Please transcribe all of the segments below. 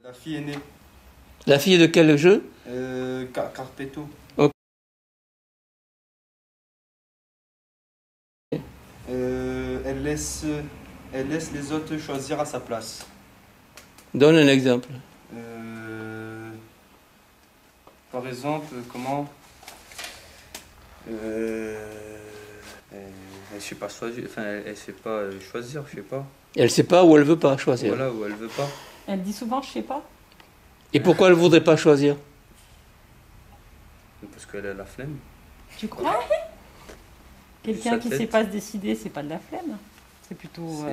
La fille aînée. La fille de quel jeu? Carpetto. Ok. Elle laisse les autres choisir à sa place. Donne un exemple. Par exemple, comment elle sait pas choisir, enfin elle sait pas choisir, je sais pas. Elle sait pas ou elle veut pas choisir. Voilà, ou elle veut pas. Elle dit souvent je sais pas. Et pourquoi elle voudrait pas choisir? Parce qu'elle a la flemme. Tu crois? Quelqu'un Sa qui tête. sait pas se décider, c'est pas de la flemme. C'est plutôt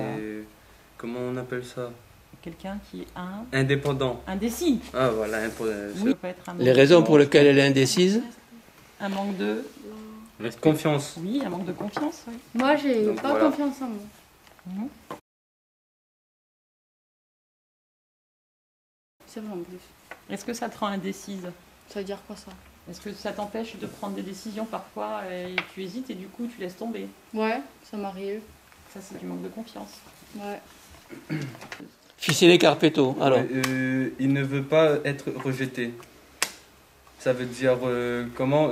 Comment on appelle ça? quelqu'un qui est Indépendant. indécis. Ah voilà, Oui, ça peut être un Les manque raisons de- pour lesquelles elle est indécise? Un manque de... confiance. Oui, un manque de confiance, oui. Moi, j'ai Donc, pas voilà. confiance en moi. Mhm. C'est vrai en plus. Est-ce que ça te rend indécise? Ça veut dire quoi ça? Est-ce que ça t'empêche de prendre des décisions parfois et tu hésites et du coup tu laisses tomber? Ouais, ça m'arrive. Ça c'est du manque de confiance. Ouais. Ficeler Carpetto. Alors, Il ne veut pas être rejeté. Ça veut dire comment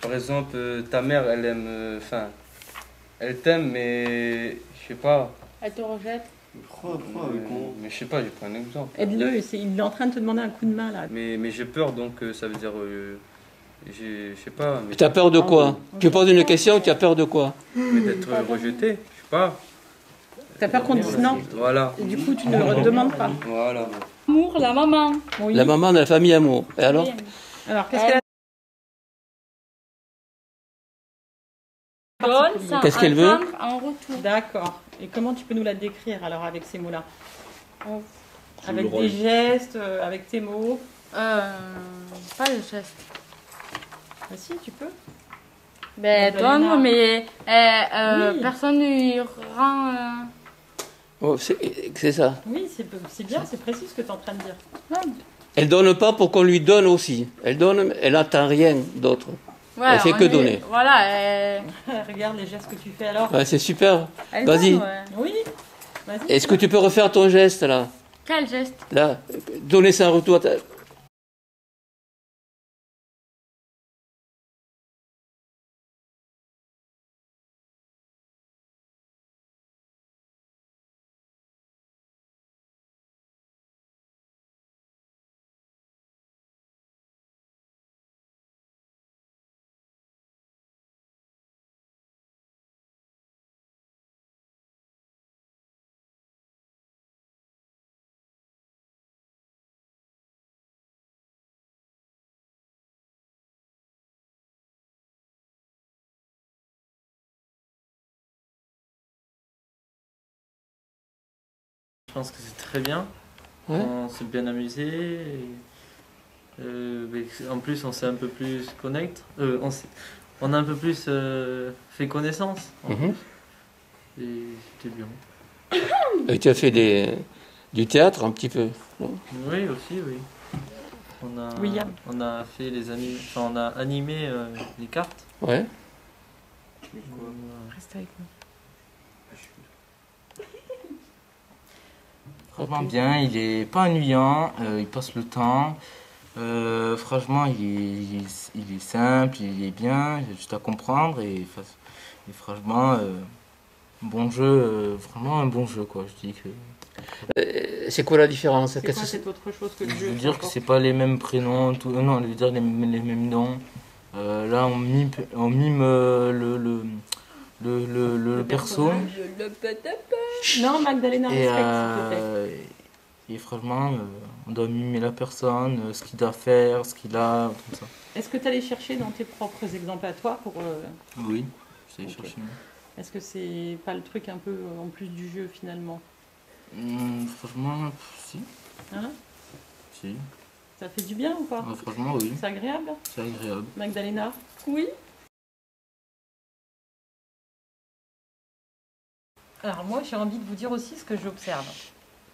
par exemple, ta mère, elle aime, enfin, elle t'aime, mais je sais pas. Elle te rejette. Mais je sais pas, j'ai pris un exemple. Aide-le, il est en train de te demander un coup de main là. Mais j'ai peur, donc ça veut dire, je sais pas. Mais tu as peur de quoi? Tu poses une question, tu as peur de quoi? mais d'être rejeté, je sais pas. T'as peur qu'on dise non Voilà, et du coup tu ne le demandes pas. voilà. Amour, la maman. Oui. La maman de la famille Amour. Et alors? Alors qu'est-ce qu'elle a Donne sans Qu'est-ce qu'elle veut? attendre en retour. D'accord. Et comment tu peux nous la décrire alors avec ces mots-là? Oh. Avec des gestes, avec tes mots? Pas de geste. Ah si, tu peux. Ben, Magdalena. donne, mais Oui. personne ne lui rend. Oh, c'est ça. Oui, c'est bien, c'est précis ce que tu es en train de dire. Elle donne pas pour qu'on lui donne aussi. Elle donne, elle n'attend rien d'autre. Ouais, Elle fait on que est- donner. Voilà. Regarde les gestes que tu fais alors. Ouais, c'est super. Elle Vas-y. donne, ouais. Oui, vas-y. Est-ce que tu peux refaire ton geste là? Quel geste? Là, donner ça en retour. Je pense que c'est très bien. Ouais. On s'est bien amusé. En plus, on s'est un peu plus on a un peu plus fait connaissance. Mhm. Et c'était bien. Et tu as fait du théâtre un petit peu. Non? Oui, aussi, oui. William. On a fait on a animé les cartes. Ouais. Reste avec nous. Franchement bien, il est pas ennuyant, il passe le temps. Franchement, il est simple, il est bien, il est juste à comprendre et franchement, bon jeu, vraiment un bon jeu quoi. Je dis que. C'est quoi la différence? C'est Qu'est-ce quoi que c'est? cette autre chose que le Je jeu veux dire que t'apporte? c'est pas les mêmes prénoms, tout, non, je veux dire les mêmes noms. Là, on mime le perso. Non, Magdalena, Et, respecte s'il te plaît. et franchement, on doit mimer la personne, ce qu'il doit faire, ce qu'il a, tout ça. Est-ce que tu allais chercher dans tes propres exemples à toi pour... Oui, j'essaie de Ok. chercher. Est-ce que c'est pas le truc un peu en plus du jeu finalement? Franchement, si. Hein? Si. Ça fait du bien ou pas? Franchement, oui, C'est agréable? c'est agréable. Magdalena? Oui. Alors moi j'ai envie de vous dire aussi ce que j'observe.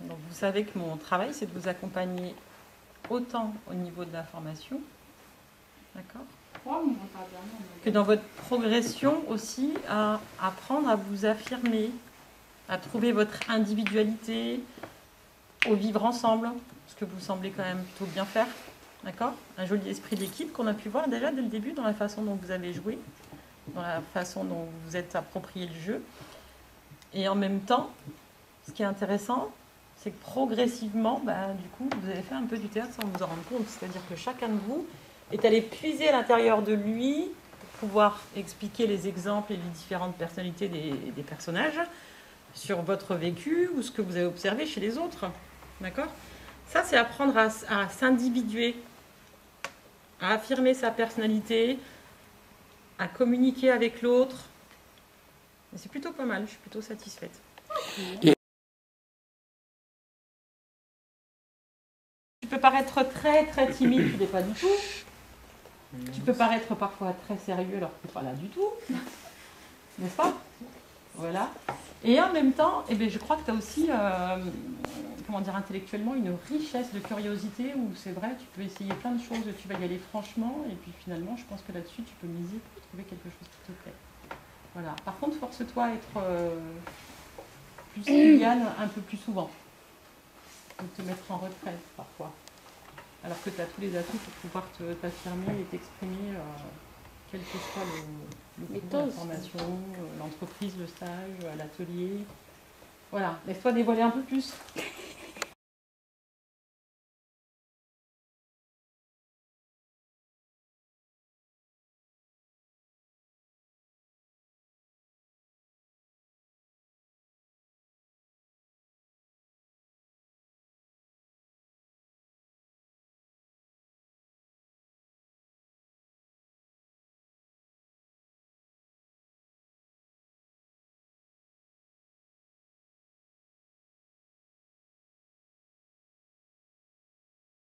Donc vous savez que mon travail c'est de vous accompagner autant au niveau de l'information, d'accord, Que dans votre progression aussi, à apprendre à vous affirmer, à trouver votre individualité, au vivre ensemble, ce que vous semblez quand même plutôt bien faire. D'accord? Un joli esprit d'équipe qu'on a pu voir déjà dès le début dans la façon dont vous avez joué, dans la façon dont vous vous êtes approprié le jeu. Et en même temps, ce qui est intéressant, c'est que progressivement, du coup, vous avez fait un peu du théâtre sans vous en rendre compte. C'est-à-dire que chacun de vous est allé puiser à l'intérieur de lui pour pouvoir expliquer les exemples et les différentes personnalités des personnages sur votre vécu ou ce que vous avez observé chez les autres. D'accord? Ça, c'est apprendre à s'individuer, à affirmer sa personnalité, à communiquer avec l'autre. Et c'est plutôt pas mal, je suis plutôt satisfaite. Tu peux paraître très très timide, tu n'es pas du tout. Tu peux paraître parfois très sérieux alors que tu n'es pas là du tout. N'est-ce pas? Voilà. Et en même temps, je crois que tu as aussi, intellectuellement, une richesse de curiosité où c'est vrai, tu peux essayer plein de choses, tu vas y aller franchement, et puis finalement, je pense que là-dessus, tu peux miser pour trouver quelque chose qui te plaît. Voilà. Par contre, force-toi à être plus Liliane un peu plus souvent. De te mettre en retrait parfois. Alors que tu as tous les atouts pour pouvoir t'affirmer et t'exprimer, quel que soit le cours, la formation, l'entreprise, le stage, l'atelier. Voilà, laisse-toi dévoiler un peu plus.